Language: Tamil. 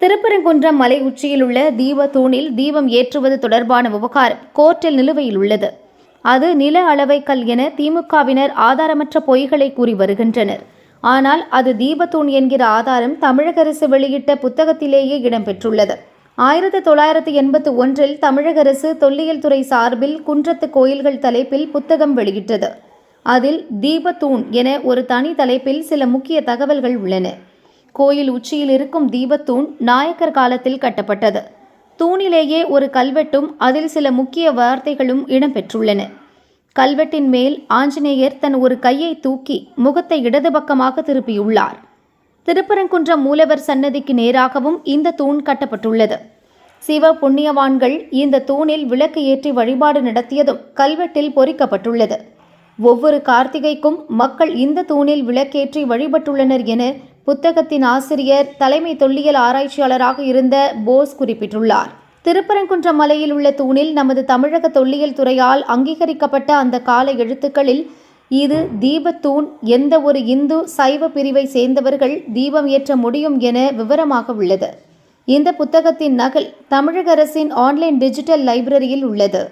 திருப்பரங்குன்றம் மலை உச்சியில் உள்ள தீப தூணில் தீபம் ஏற்றுவது தொடர்பான விவகாரம் கோர்ட்டில் நிலுவையில் உள்ளது. அது நில அளவைக்கல் என திமுகவினர் ஆதாரமற்ற பொய்களை கூறி வருகின்றனர். ஆனால் அது தீபத்தூண் என்கிற ஆதாரம் தமிழக அரசு வெளியிட்ட புத்தகத்திலேயே இடம்பெற்றுள்ளது. 1981 தமிழக அரசு தொல்லியல் துறை சார்பில் குன்றத்து கோயில்கள் தலைப்பில் புத்தகம் வெளியிட்டது. அதில் தீபத்தூண் என ஒரு தனி தலைப்பில் சில முக்கிய தகவல்கள் உள்ளன. கோயில் உச்சியில் இருக்கும் தீபத்தூண் நாயக்கர் காலத்தில் கட்டப்பட்டது. தூணிலேயே ஒரு கல்வெட்டும் அதில் சில முக்கிய வார்த்தைகளும் இடம்பெற்றுள்ளன. கல்வெட்டின் மேல் ஆஞ்சநேயர் தன் ஒரு கையை தூக்கி முகத்தை இடது பக்கமாக திருப்பியுள்ளார். திருப்பரங்குன்றம் மூலவர் சன்னதிக்கு நேராகவும் இந்த தூண் கட்டப்பட்டுள்ளது. சிவ புண்ணியவான்கள் இந்த தூணில் விளக்கு ஏற்றி வழிபாடு நடத்தியதும் கல்வெட்டில் பொறிக்கப்பட்டுள்ளது. ஒவ்வொரு கார்த்திகைக்கும் மக்கள் இந்த தூணில் விளக்கேற்றி வழிபட்டுள்ளனர் என புத்தகத்தின் ஆசிரியர் தலைமை தொல்லியல் ஆராய்ச்சியாளராக இருந்த போஸ் குறிப்பிட்டுள்ளார். திருப்பரங்குன்றம் மலையில் உள்ள தூணில் நமது தமிழக தொல்லியல் துறையால் அங்கீகரிக்கப்பட்ட அந்த கால எழுத்துக்களில் இது தீபத்தூண், எந்த ஒரு இந்து சைவ பிரிவை சேர்ந்தவர்கள் தீபம் ஏற்ற முடியும் என விவரமாக உள்ளது. இந்த புத்தகத்தின் நகல் தமிழக அரசின் ஆன்லைன் டிஜிட்டல் லைப்ரரியில் உள்ளது.